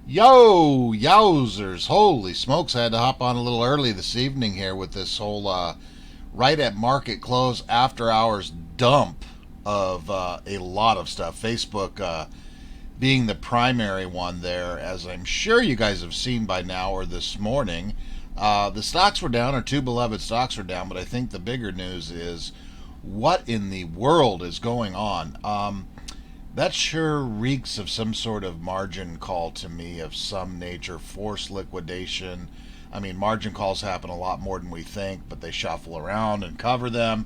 Yo, yowzers. Holy smokes, I had to hop on a little early this evening here with this whole right at market close after hours dump of a lot of stuff. Facebook being the primary one there, as I'm sure you guys have seen by now or this morning. The stocks were down, our two beloved stocks were down, but I think the bigger news is what in the world is going on? That sure reeks of some sort of margin call to me of some nature, forced liquidation. I mean, margin calls happen a lot more than we think, but they shuffle around and cover them.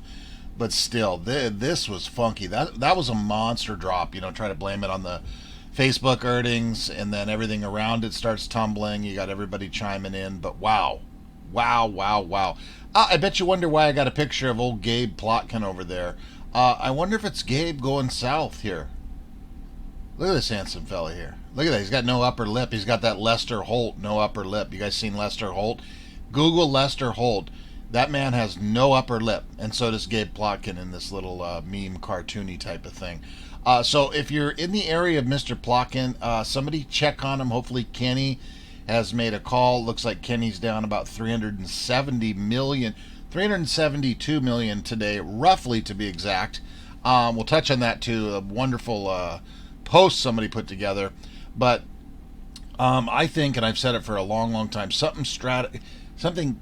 But still, this was funky. That was a monster drop. Try to blame it on the Facebook earnings, and then everything around it starts tumbling. You got everybody chiming in, but wow. Wow, wow, wow. I bet you wonder why I got a picture of old Gabe Plotkin over there. I wonder if it's Gabe going south here. Look at this handsome fella here. Look at that. He's got no upper lip. He's got that Lester Holt, no upper lip. You guys seen Lester Holt? Google Lester Holt. That man has no upper lip. And so does Gabe Plotkin in this little meme cartoony type of thing. So if you're in the area of Mr. Plotkin, somebody check on him. Hopefully Kenny has made a call. Looks like Kenny's down about 370 million. 372 million today, roughly to be exact. We'll touch on that too. A wonderful post somebody put together. But I think, and I've said it for a long, long time, something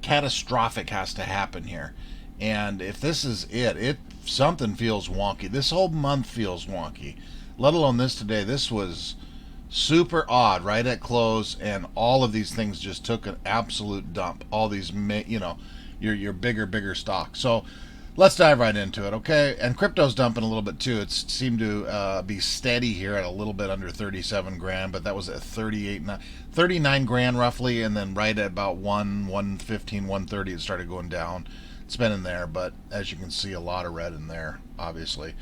catastrophic has to happen here. And if this is it something feels wonky. This whole month feels wonky. Let alone this today. This was super odd right at close, and all of these things just took an absolute dump. All these, your bigger stocks. So let's dive right into it, okay? And crypto's dumping a little bit too. It seemed to be steady here at a little bit under 37 grand, but that was at 39 grand roughly, and then right at about 115, 130, it started going down. It's been in there, but as you can see, a lot of red in there, obviously.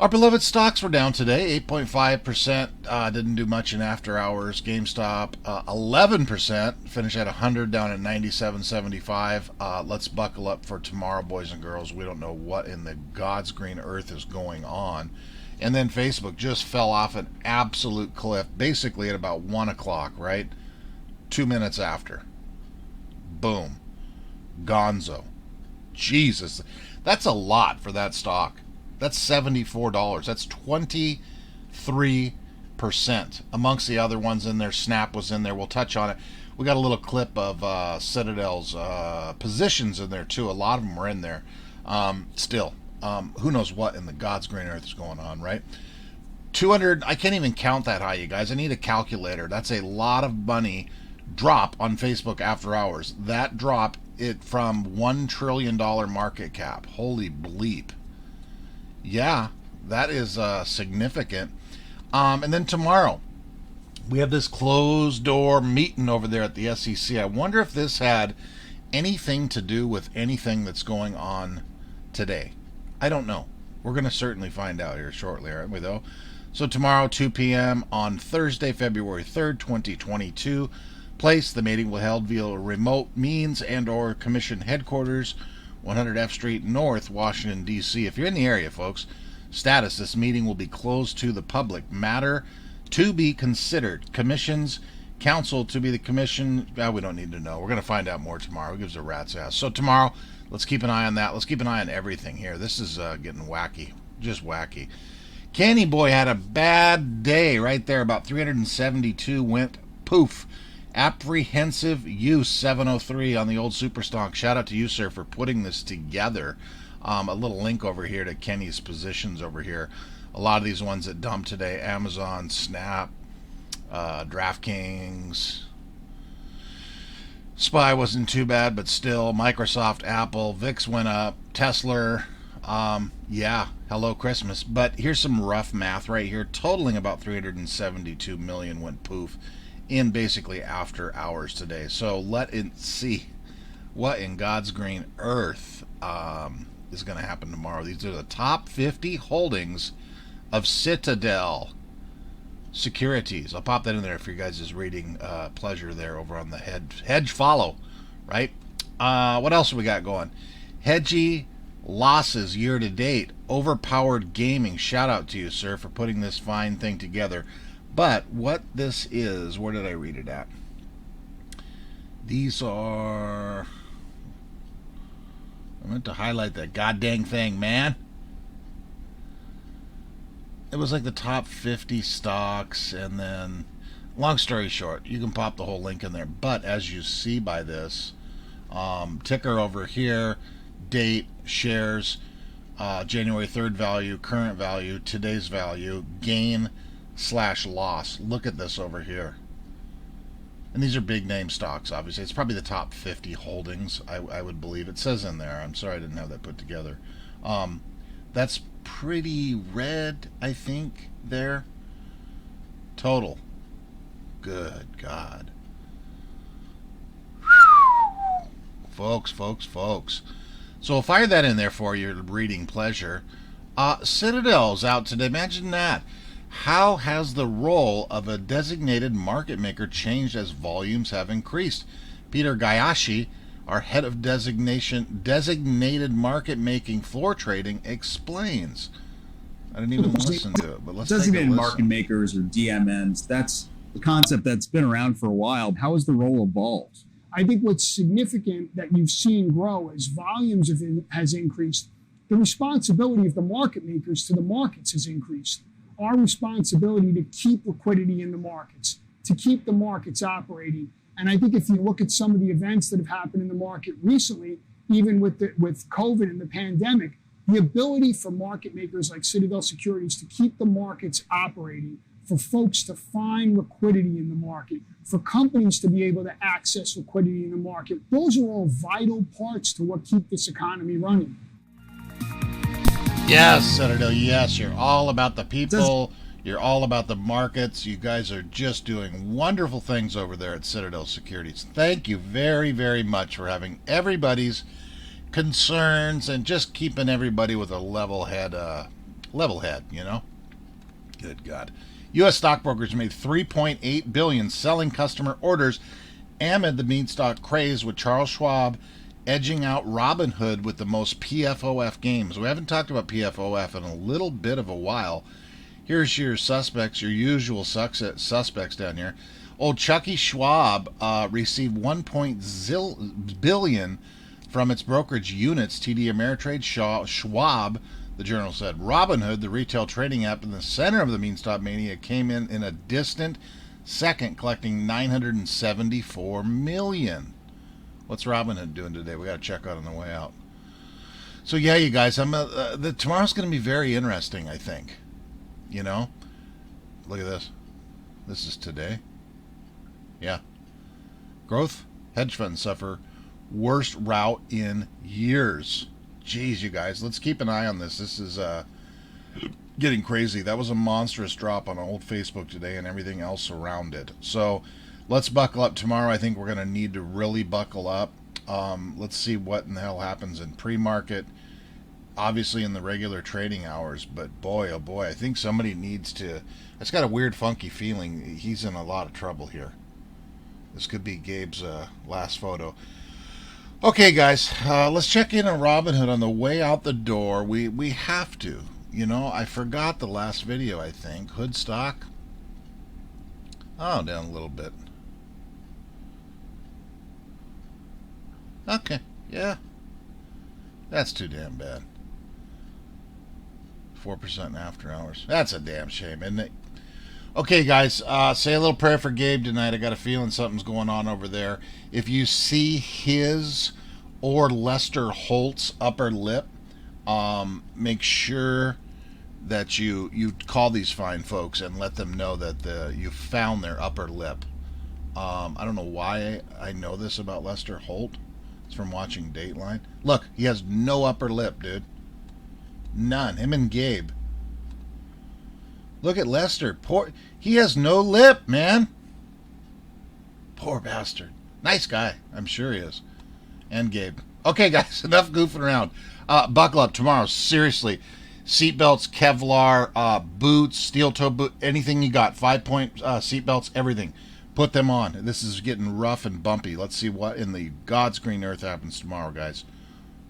Our beloved stocks were down today, 8.5%. Didn't do much in after hours. GameStop, 11%. Finished at 100, down at 97.75. Let's buckle up for tomorrow, boys and girls. We don't know what in the God's green earth is going on. And then Facebook just fell off an absolute cliff, basically at about 1 o'clock, right? 2 minutes after. Boom. Gonzo. Jesus. That's a lot for that stock. That's $74. That's 23% amongst the other ones in there. Snap was in there. We'll touch on it. We got a little clip of CITADEL's positions in there too. A lot of them were in there. Still, who knows what in the God's green earth is going on, right? 200. I can't even count that high, you guys. I need a calculator. That's a lot of money drop on Facebook after hours. That drop it from $1 trillion market cap. Holy bleep. Yeah, that is significant. And then tomorrow, we have this closed door meeting over there at the SEC. I wonder if this had anything to do with anything that's going on today. I don't know. We're going to certainly find out here shortly, aren't we, though? So tomorrow, 2 p.m. on Thursday, February 3rd, 2022. Place, the meeting will be held via remote means and or commission headquarters, 100 F Street North, Washington, D.C. If you're in the area, folks, status, this meeting will be closed to the public. Matter to be considered. Commissions, counsel to be the commission. We don't need to know. We're going to find out more tomorrow. Who gives a rat's ass? So tomorrow, let's keep an eye on that. Let's keep an eye on everything here. This is getting wacky. Just wacky. Candy Boy had a bad day right there. About 372 went poof. Apprehensive Use 703 on the old Superstock. Shout out to you, sir, for putting this together. A little link over here to Kenny's positions over here. A lot of these ones that dumped today: Amazon, Snap, DraftKings. SPY wasn't too bad, but still. Microsoft, Apple, VIX went up. Tesla. Yeah, hello Christmas. But here's some rough math right here. Totaling about 372 million went poof in basically after hours today. So let it see what in God's green earth is going to happen tomorrow. These are the top 50 holdings of CITADEL Securities. I'll pop that in there for you guys' reading pleasure there over on the hedge follow, right? What else we got going? Hedgie Losses year to date. Overpowered Gaming. Shout out to you, sir, for putting this fine thing together. But what this is, where did I read it at? These are... I meant to highlight that goddamn thing, man. It was like the top 50 stocks, and then, long story short, you can pop the whole link in there. But as you see by this, ticker over here, date, shares, January 3rd value, current value, today's value, gain/loss. Look at this over here. And these are big name stocks, obviously. It's probably the top 50 holdings, I would believe. It says in there. I'm sorry I didn't have that put together. That's pretty red, I think, there. Total. Good God. Folks. So I'll fire that in there for your reading pleasure. Citadel's out today. Imagine that. How has the role of a designated market maker changed as volumes have increased? Peter Gayashi, our head of designated market making floor trading, explains. I didn't even listen to it, but let's take a listen. Designated market makers, or DMNs, that's a concept that's been around for a while. How has the role evolved? I think what's significant that you've seen grow as volumes has increased, the responsibility of the market makers to the markets has increased. Our responsibility to keep liquidity in the markets, to keep the markets operating. And I think if you look at some of the events that have happened in the market recently, even with COVID and the pandemic, the ability for market makers like Citadel Securities to keep the markets operating, for folks to find liquidity in the market, for companies to be able to access liquidity in the market, those are all vital parts to what keep this economy running. Yes, Citadel, yes, you're all about the people, you're all about the markets. You guys are just doing wonderful things over there at Citadel Securities. Thank you very, very much for having everybody's concerns and just keeping everybody with a level head, you know? Good God. U.S. stockbrokers made $3.8 billion selling customer orders amid the meme stock craze, with Charles Schwab edging out Robinhood with the most PFOF games. We haven't talked about PFOF in a little bit of a while. Here's your suspects, your usual suspects down here. Old Chucky Schwab received $1 billion from its brokerage units, TD Ameritrade. Schwab, the journal said. Robinhood, the retail trading app in the center of the meme stock mania, came in a distant second, collecting $974 million. What's Robinhood doing today? We got to check out on the way out. So yeah, you guys, tomorrow's going to be very interesting, I think. You know, look at this. This is today. Yeah. Growth hedge funds suffer worst rout in years. Jeez, you guys, let's keep an eye on this. This is getting crazy. That was a monstrous drop on old Facebook today and everything else around it. So let's buckle up tomorrow. I think we're going to need to really buckle up. Let's see what in the hell happens in pre-market, obviously in the regular trading hours. But boy, oh boy, I think somebody needs to... It's got a weird, funky feeling. He's in a lot of trouble here. This could be Gabe's last photo. Okay, guys, let's check in on Robinhood on the way out the door. We have to. You know, I forgot the last video, I think. Hood stock. Oh, down a little bit. Okay, yeah. That's too damn bad. 4% after hours. That's a damn shame, isn't it? Okay, guys, say a little prayer for Gabe tonight. I got a feeling something's going on over there. If you see his or Lester Holt's upper lip, make sure that you call these fine folks and let them know that you found their upper lip. I don't know why I know this about Lester Holt. It's from watching Dateline. Look, he has no upper lip, dude. None. Him and Gabe. Look at Lester. He has no lip, man. Poor bastard. Nice guy. I'm sure he is. And Gabe. Okay, guys. Enough goofing around. Buckle up tomorrow. Seriously. Seatbelts, Kevlar, boots, steel toe boot, anything you got. 5-point seatbelts, everything. Put them on. This is getting rough and bumpy. Let's see what in the God's green earth happens tomorrow, guys.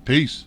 Peace.